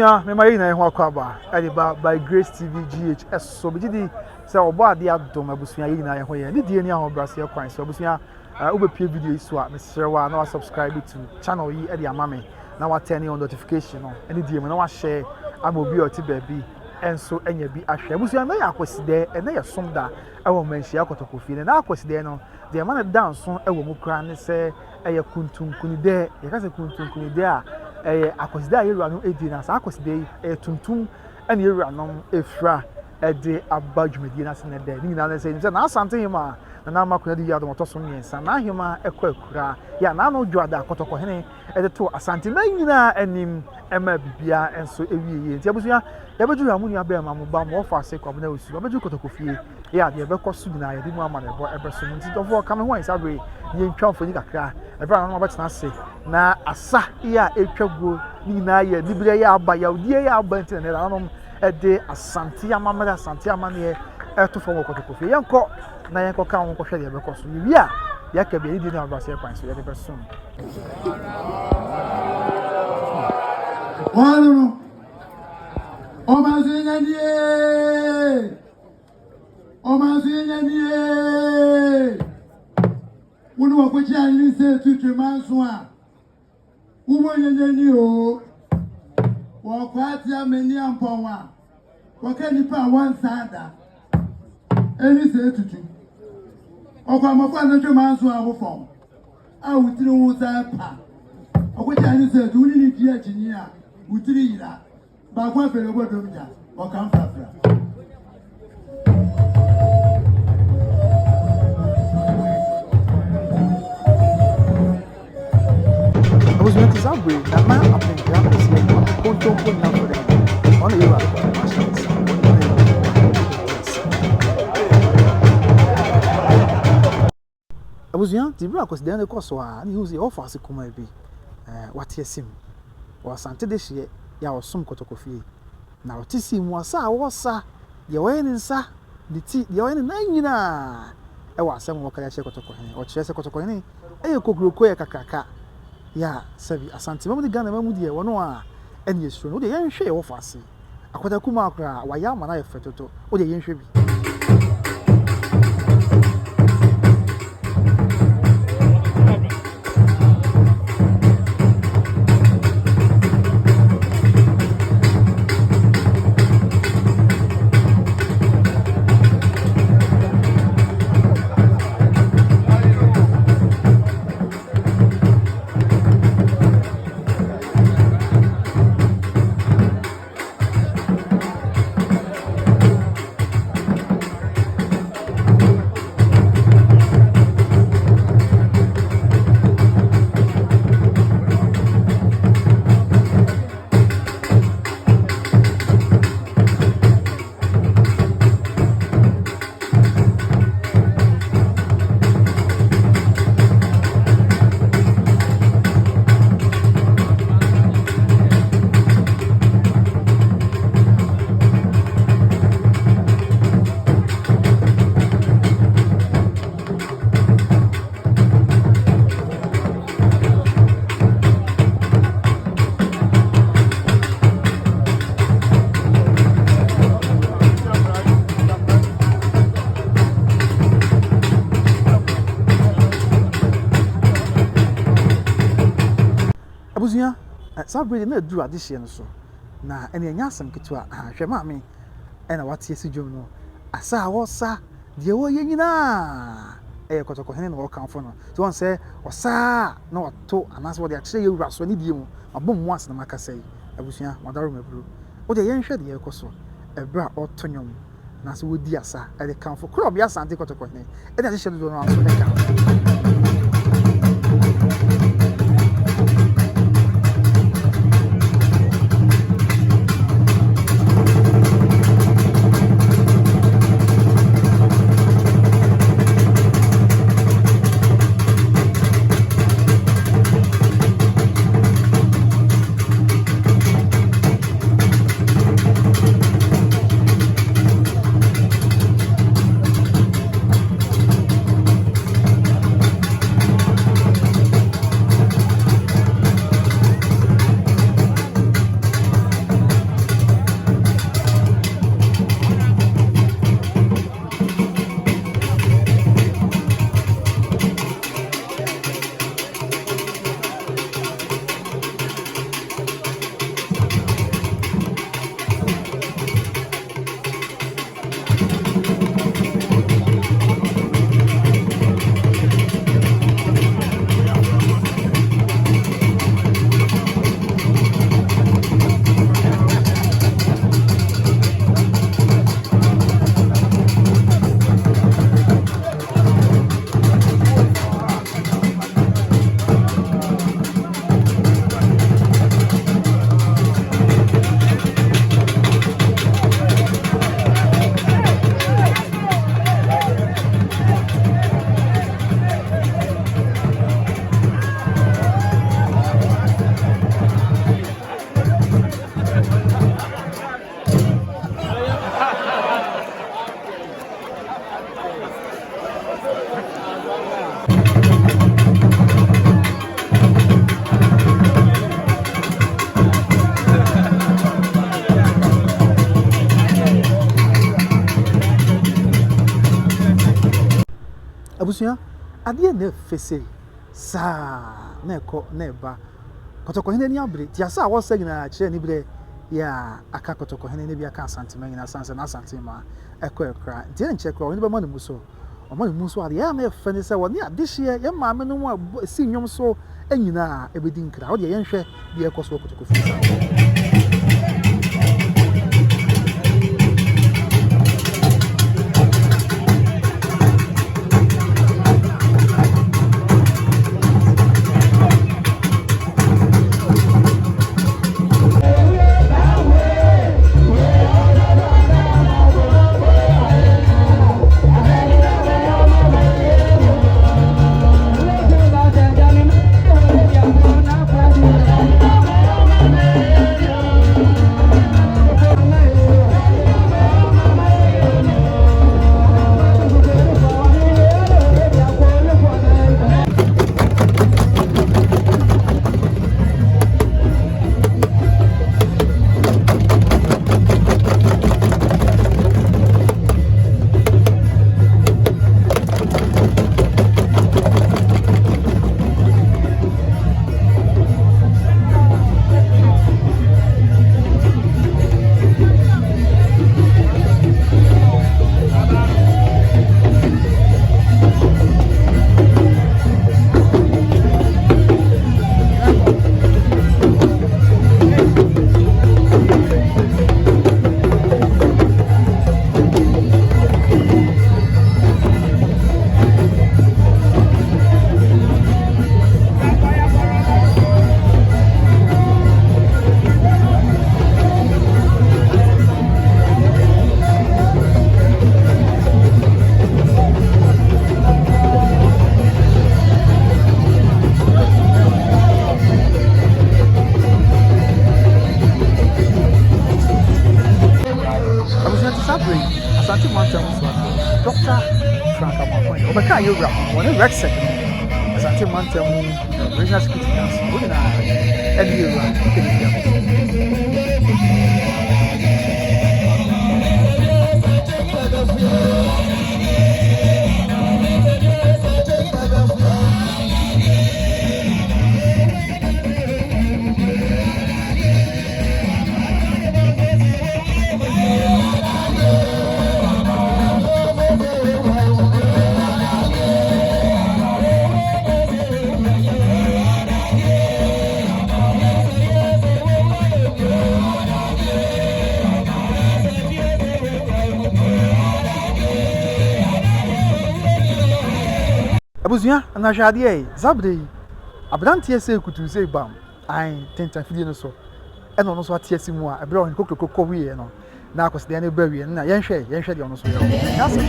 Abusua me mai na ho akwaba ediba by Grace TV GH so be di say obo ade adom abusua yi na ye ho ye ni die ni ahon brase kwan so abusua obepie video yi so a me share wa na subscribe to channel yi e de amame na wa turn on notification no any die mo na wa share am obi oti baby enso enya bi ahwe abusua na ya Akwasidae na ya somda e wo manhia kotokofie na Akwasidae no de man dance e wo mu kra ne se eye kuntunkunide ye ka se kuntunkunide a Akwasidae yewura no edi na sa Akwasidae tuntum ene yewura no efra ede abadwumadi na se ne de ni na se na ASANTEMAN na makuna di yado motoso nyensa na ahema ekwa akura ya na no dwada kotoko hene ede to ASANTEMAN nyina anim ema bibia enso ewieye nti abusua ya bedu amu ni abema mo ba mo fa se kwa na osu bedu kotokofie ya de be kosu na ya di mu ama na ebo ebeso nti dofo kame ho isabre ye ntwa mfoni kakra ebra na obetena se na asa ya etwago ni na ya dibire ya aba ya odie ya aba nti na nanom ede ASANTEMAN ne eto fo kotokofie yenko na yenko ka won ko hwe de be kosu wi a ya ka be di na abase kwan so ya de beso Wano Omazinyanie Unu wakuchia nise tutu manswa Umonyenyeni o Wakwati ya meni amponwa Wakenipa wansada Enise tutu Okwa mafana tutu manswa wufong Awutiri wuza pa Wakuchia nise tutu ni kia chinia Utiri ila Bakwa fele kwa domja Wakamfafra was going to Zabri, that man up in Grampus, Otumfour na for them. On the Iraq, I was young, the Iraq was then the Kosoa, and he was the offer as a Kumabi. What he sim was Asante this year, ya was some Kotokofie. Now, Tissim was sa, the way in sa, the tea, the oil in Nina. I was some Wakaya Kotokoni, or Chesa Kotokoni, a Kokrukoya Kakaka. Ya sabi asante mamu de Ghana mamu de wono a ene yesuro no de yenhwe wo fase akwada kuma akra wa ya ma na yefetoto o de yenhwe bi abusua Sabri na duru adehye no so na ene anya asem ketua hwe maame ena wate esi dwom no asa wo sa de wo ye nyina kotoko hene no kanfo no so won say osa na wato anase wo de akire ye wura so ne die mu abom mu ase na makasai abusua wadaro mabru wo de ye nhwe de ye koso ebra otonyom na so wo di asa de kanfo kro bia Asante kotoko hene ene adehye do no aso de kanfo abusua ade na fese sa na eko na eba kotoko hene ni abre ti asa wo sa nyina kire ni bre ya aka kotoko hene ne bi aka ASANTEMAN nyina sanse na ASANTEMAN eko ekra ti enche kra oni be ma ne muso o ma ne muso ade ya na fene se woni adehye ye maame no mu si nwom so anyina ebedi nkra wo de ye nhwe de ekoso kotoko fese ASANTEMAN Dr. Frank Amapoint. Obeka Yura, one Rex second. ASANTEMAN Regional Security Council. We're gonna end Yura. Abusua na hwade e zabde abrantie se kutu se bam ai tentan fidie no so e no so atie simu a ebre on kokokoko wie no na Akwasidae ne ba wie na yenhwe de ono so ye yasa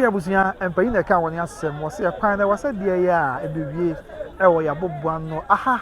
Abusua empanyi na ka woni asem wo se kwan na wasa de ya ebewie e wo ya boboa no aha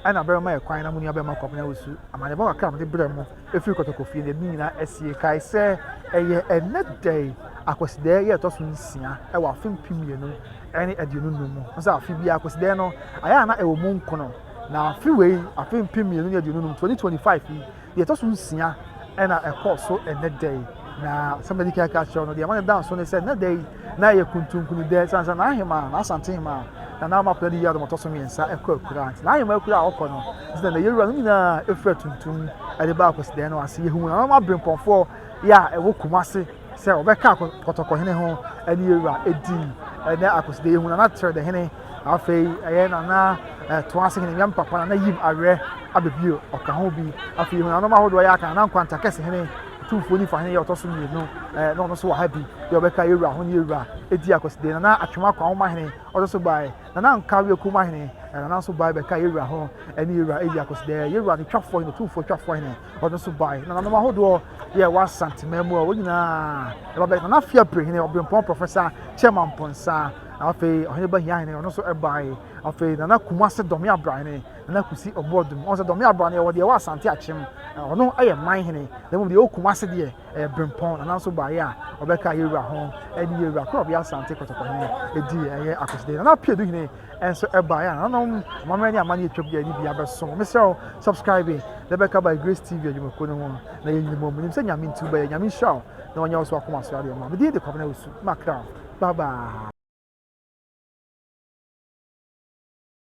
ana bɛrɛ ma yɛ kwan na mu nua bɛrɛ ma kɔpena wosu amane ba wakra mde brɛ mu efiri kɔtɔkɔfie ne nyina asie kai sɛ ɛyɛ ɛnɛ dɛi Akwasidae yɛ ɛtɔ so nsia ɛwɔ afe mpem mmienu ɛne aduonu num mu nso afe bi Akwasidae no ayɛ ana ɛwɔ mu nkono na afe wei afe mpem mmienu ne aduonu num 2025 yi yɛ ɛtɔ so nsia ɛna ɛkɔ so ɛnɛ dɛi na somebody can catch on the amount down so they said no day na ye kuntunkunu there sansa na ahema na ASANTEMAN na ma play the yard motor so miensa ekọ kurant na ahema ekura akọ no is na yewura no nyina efra tuntum e de ba Akwasidae no ase yehu na ma brempɔfo ya ewo kumase sɛ obɛka kɔtɔkɔ hene ho ani yewura edi na Akwasidae yehu na trɛ de hene afei ɛyɛ na to ase hene nyam papa na yim awerɛ abebio ɔka ho bi afei yehu na no ma hodo ya aka na nkwanta kɛse hene Otumfour ni fa hene yɛ ɔtɔ so mmienu na ɔno so wɔ ha bi yɛ ɔbɛka yɛwura ho ne yɛwura edi Akwasidae na atwema kwa homa hene ɔtɔ so bae na nka wie kuma hene na nso bae bɛka yɛwura ho ne yɛwura edi Akwasidae yɛwura ne twafo hene Otumfour twafo hene ɔno so bae na nanom ahodoɔ yɛ wɔ ASANTEMAN mu a wɔn nyinaa ɛbɛbɛ na afia pre hene ɔbrempɔn professor chairman ponsa afei ɔhene bahia hene ɔno so ɛbae afei na kumase dɔme abran ne na kusi ɔbɔdum ɔsɛ dɔme abran ne wɔde ɛwɔ Asante akyem ɔno ɛyɛ man hene na mu de okumase deɛ brempɔn na nso bae a ɔbɛka yɛwura ho ɛne yɛwura kɔ ɔbɛ Asante kɔtɔkɔ hene edi ɛyɛ Akwasidae na apia du hene ɛnso ɛbae a nanom mamɛ ne amane etwa bi ani bi abɛso mesrɛ subscribe na bɛka by Grace TV adwumako no ho na yɛnyini mu nim sɛ nyame ntu bɛyɛ nyame hyɛ na wɔnyɛ wo so akoma so adeɛ ma mede de kɔbena wosu makra bye bye